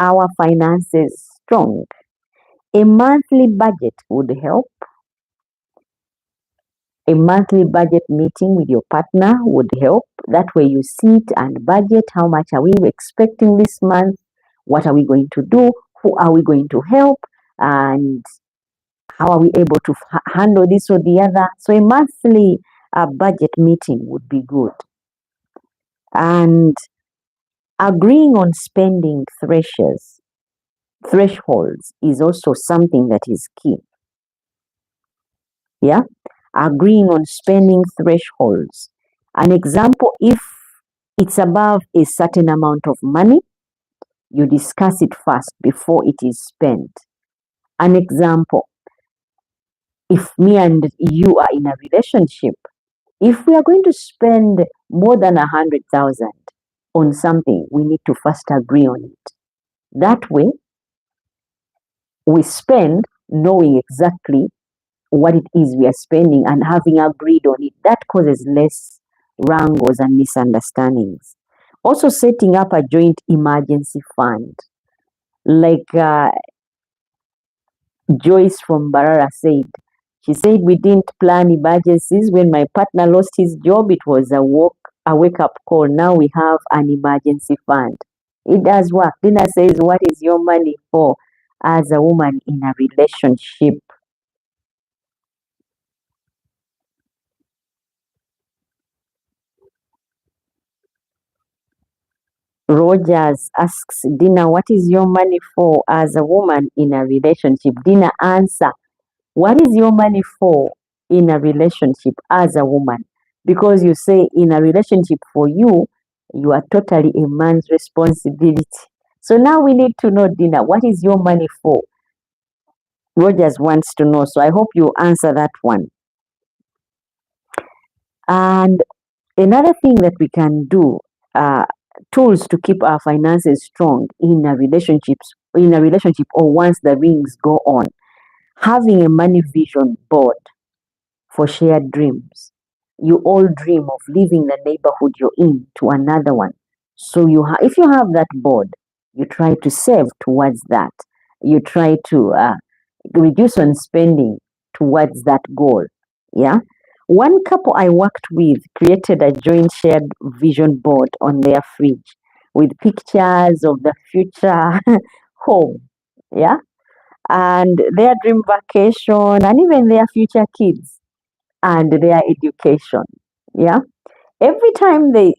our finances strong. A monthly budget would help. A monthly budget meeting with your partner would help. That way you sit and budget. How much are we expecting this month? What are we going to do? Who are we going to help? And how are we able to handle this or the other? So a monthly budget meeting would be good. And agreeing on spending thresholds is also something that is key. Yeah, agreeing on spending thresholds. An example, if it's above a certain amount of money, you discuss it first before it is spent. An example, if me and you are in a relationship, if we are going to spend more than 100,000 on something, we need to first agree on it. That way, we spend knowing exactly what it is we are spending and having agreed on it. That causes less wrangles and misunderstandings. Also, setting up a joint emergency fund. Like Joyce from Barara said, she said, we didn't plan emergencies. When my partner lost his job, it was a wake-up call. Now we have an emergency fund. It does work. Dina says, what is your money for as a woman in a relationship? Rogers asks Dina, what is your money for as a woman in a relationship? Dina, answer, what is your money for in a relationship as a woman? Because you say in a relationship for you, you are totally a man's responsibility. So now we need to know, Dina, what is your money for? Rogers wants to know. So I hope you answer that one. And another thing that we can do, tools to keep our finances strong in a relationship or once the rings go on. Having a money vision board for shared dreams. You all dream of leaving the neighborhood you're in to another one. So if you have that board, you try to save towards that. You try to reduce on spending towards that goal. Yeah. One couple I worked with created a joint shared vision board on their fridge with pictures of the future home. Yeah. And their dream vacation and even their future kids and their education. Yeah. Every time they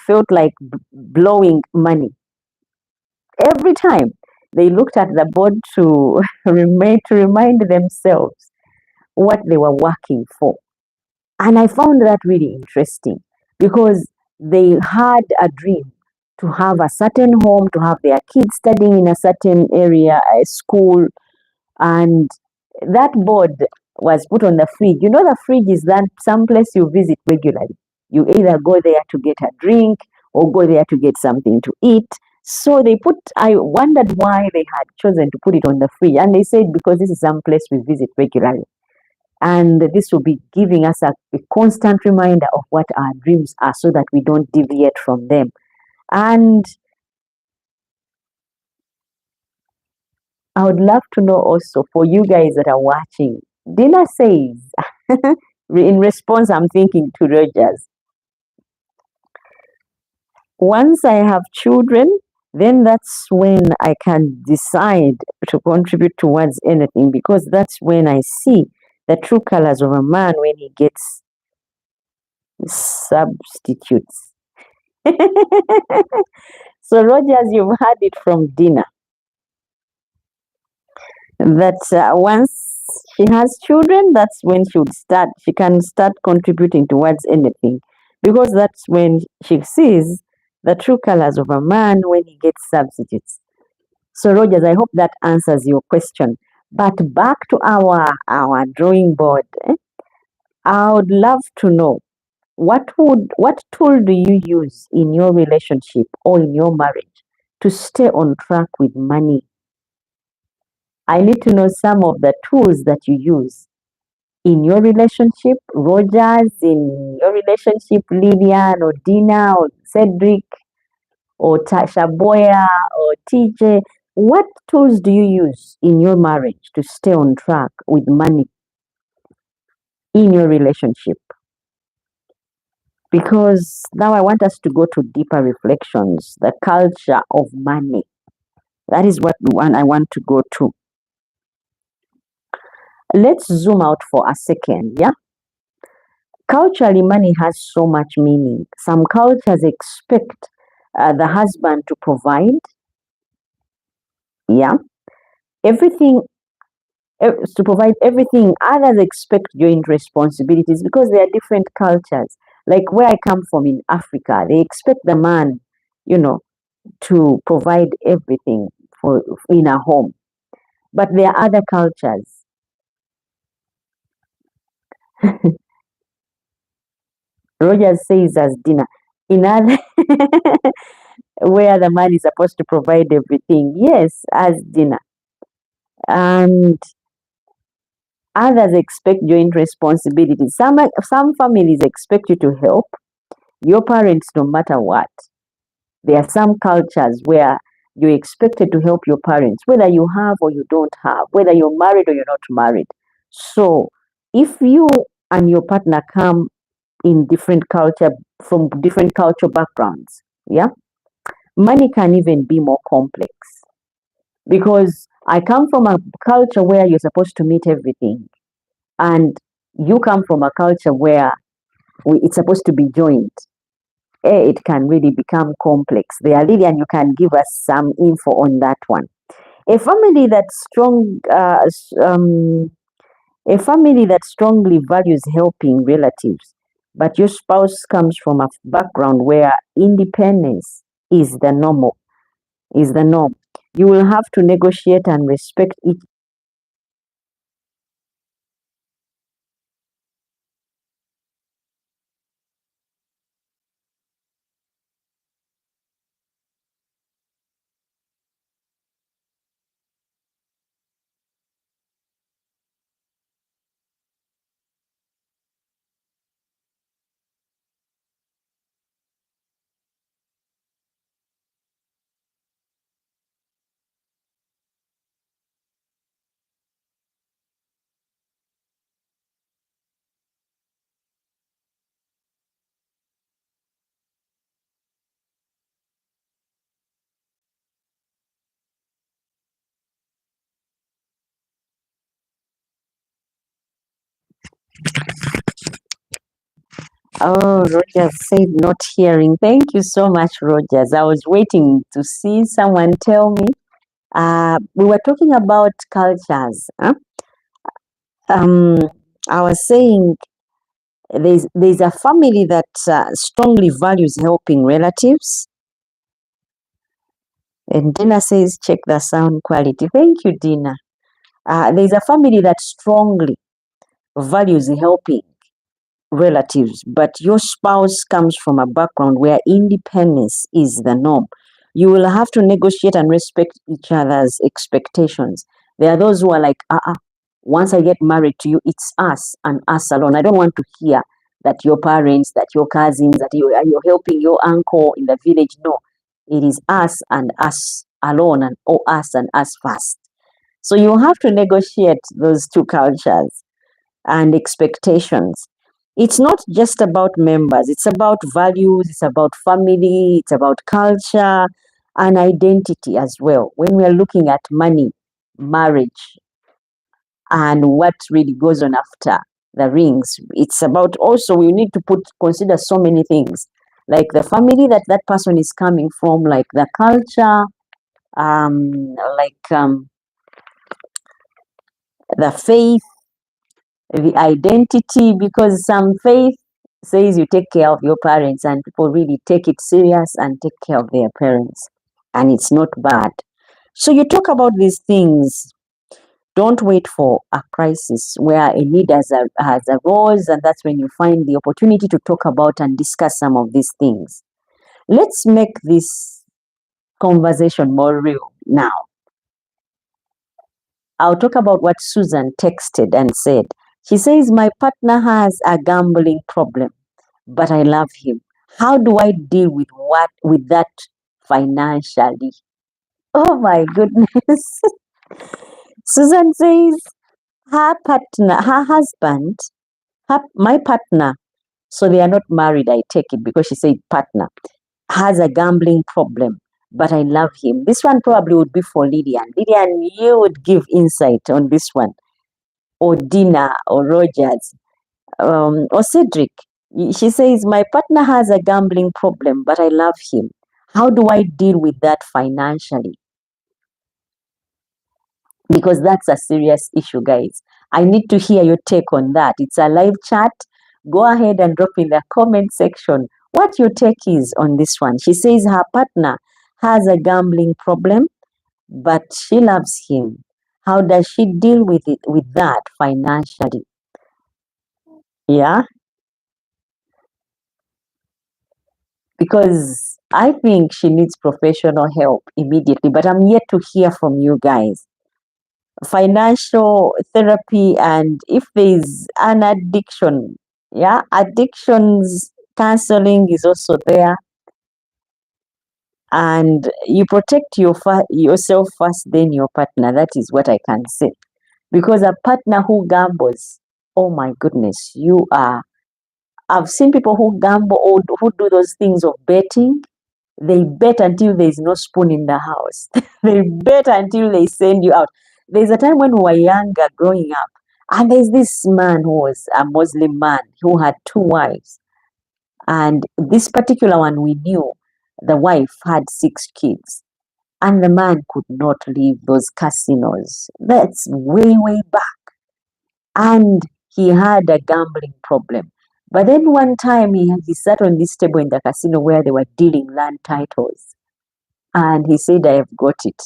felt like blowing money, every time they looked at the board to remind themselves what they were working for. And I found that really interesting because they had a dream to have a certain home, to have their kids studying in a certain area, a school, and that board was put on the fridge. You know, the fridge is that some place you visit regularly. You either go there to get a drink or go there to get something to eat. So I wondered why they had chosen to put it on the fridge. And they said, because this is some place we visit regularly. And this will be giving us a constant reminder of what our dreams are so that we don't deviate from them. And I would love to know also for you guys that are watching. Dina says, in response, I'm thinking to Rogers. Once I have children, then that's when I can decide to contribute towards anything because that's when I see the true colors of a man when he gets substitutes. So, Rogers, you've heard it from Dina that once she has children, that's when she can start contributing towards anything because that's when she sees the true colors of a man when he gets substitutes. So, Rogers, I hope that answers your question. But back to our drawing board, I would love to know what tool do you use in your relationship or in your marriage to stay on track with money? I need to know some of the tools that you use in your relationship, Rogers, in your relationship, Lillian or Dina or Cedric. or Tasha Boya or TJ, what tools do you use in your marriage to stay on track with money in your relationship? Because now I want us to go to deeper reflections, the culture of money. That is what I want to go to. Let's zoom out for a second, yeah? Culturally, money has so much meaning. Some cultures expect the husband to provide, yeah, everything, to provide everything. Others expect joint responsibilities because they are different cultures. Like where I come from in Africa, they expect the man, you know, to provide everything for in a home. But there are other cultures. Roger says as dinner. In other where the man is supposed to provide everything. Yes, as dinner. And others expect joint responsibilities. Some families expect you to help your parents no matter what. There are some cultures where you're expected to help your parents, whether you have or you don't have, whether you're married or you're not married. So if you and your partner come in different culture, from different cultural backgrounds, yeah, money can even be more complex because I come from a culture where you're supposed to meet everything, and you come from a culture where it's supposed to be joint. It can really become complex. There, Lillian, you can give us some info on that one. A family that's strong, a family that strongly values helping relatives, but your spouse comes from a background where independence is the normal, is the norm. You will have to negotiate and respect each. Oh, Rogers said not hearing. Thank you so much, Rogers. I was waiting to see someone tell me. We were talking about cultures. Huh? Um, I was saying there's a family that strongly values helping relatives. And Dina says, check the sound quality. Thank you, Dina. There's a family that strongly values helping relatives, but your spouse comes from a background where independence is the norm. You will have to negotiate and respect each other's expectations. There are those who are like, once I get married to you, it's us and us alone. I don't want to hear that your parents, that your cousins, that you're helping your uncle in the village. No, it is us and us alone, and us and us first. So you have to negotiate those two cultures and expectations. It's not just about members, it's about values, it's about family, it's about culture and identity as well. When we are looking at money, marriage, and what really goes on after the rings, it's about also we need to consider so many things, like the family that that person is coming from, like the culture, the faith, the identity, because some faith says you take care of your parents, and people really take it serious and take care of their parents, and it's not bad. So you talk about these things. Don't wait for a crisis where a need has arose, and that's when you find the opportunity to talk about and discuss some of these things. Let's make this conversation more real now. I'll talk about what Susan texted and said. She says, my partner has a gambling problem, but I love him. How do I deal with that financially. Oh my goodness. Susan says her husband, my partner, so they are not married, I take it, because she said partner, has a gambling problem, but I love him. This one probably would be for Lydian. Lydian, you would give insight on this one, or Dina, or Rogers, or Cedric. She says, my partner has a gambling problem, but I love him. How do I deal with that financially? Because that's a serious issue, guys. I need to hear your take on that. It's a live chat. Go ahead and drop in the comment section what your take is on this one. She says her partner has a gambling problem, but she loves him. How does she deal with that financially? Yeah, because I think she needs professional help immediately, but I'm yet to hear from you guys. Financial therapy, and if there's an addiction, yeah, addictions counseling is also there, and you protect yourself first, then your partner. That is what I can say, because a partner who gambles, oh my goodness, I've seen people who gamble or who do those things of betting. They bet until there's no spoon in the house. They bet until they send you out. There's a time when we were younger, growing up, and there's this man who was a Muslim man who had two wives. And this particular one, we knew the wife had 6 kids, and the man could not leave those casinos. That's way, way back. And he had a gambling problem. But then one time he sat on this table in the casino where they were dealing land titles. And he said, I have got it.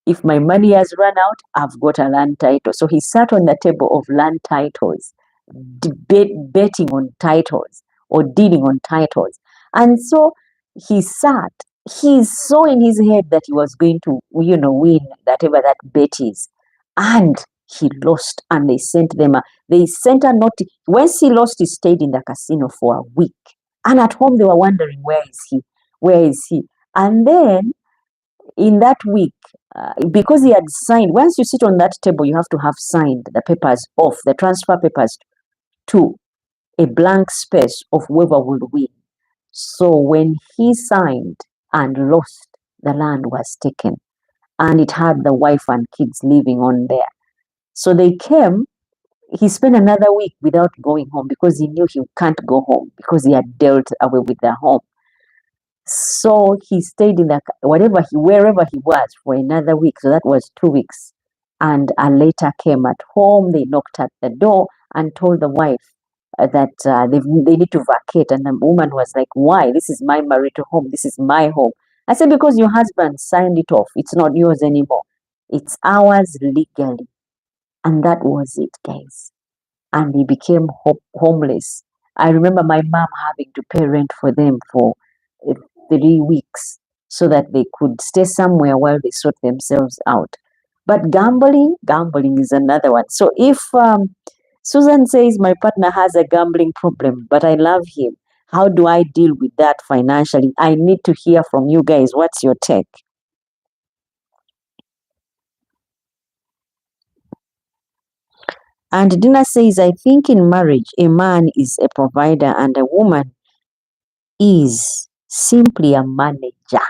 If my money has run out, I've got a land title. So he sat on the table of land titles, betting on titles or dealing on titles. And so he sat, he saw in his head that he was going to, win whatever that bet is. And he lost, and they sent a note. Once he lost, he stayed in the casino for a week. And at home, they were wondering, where is he? Where is he? And then in that week, because he had signed, once you sit on that table, you have to have signed the papers off, the transfer papers to a blank space of whoever would win. So when he signed and lost, the land was taken, and it had the wife and kids living on there. So they came. He spent another week without going home because he knew he can't go home because he had dealt away with their home. So he stayed in wherever he was for another week. So that was 2 weeks. And a letter came at home. They knocked at the door and told the wife that they need to vacate. And the woman was like, why? This is my marital home. This is my home. I said, because your husband signed it off. It's not yours anymore. It's ours legally. And that was it, guys. And he became homeless. I remember my mom having to pay rent for them for 3 weeks so that they could stay somewhere while they sort themselves out. But gambling is another one. So if Susan says my partner has a gambling problem, but I love him, how do I deal with that financially? I need to hear from you guys. What's your take? And Dina says, I think in marriage, a man is a provider and a woman is simply a manager.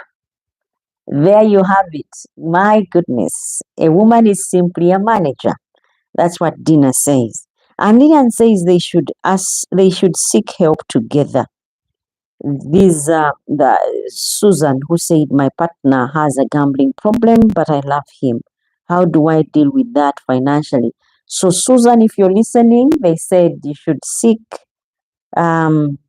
There you have it. My goodness. A woman is simply a manager. That's what Dina says. And Lillian says they should seek help together. This the Susan who said my partner has a gambling problem, but I love him. How do I deal with that financially? So Susan, if you're listening, they said you should seek help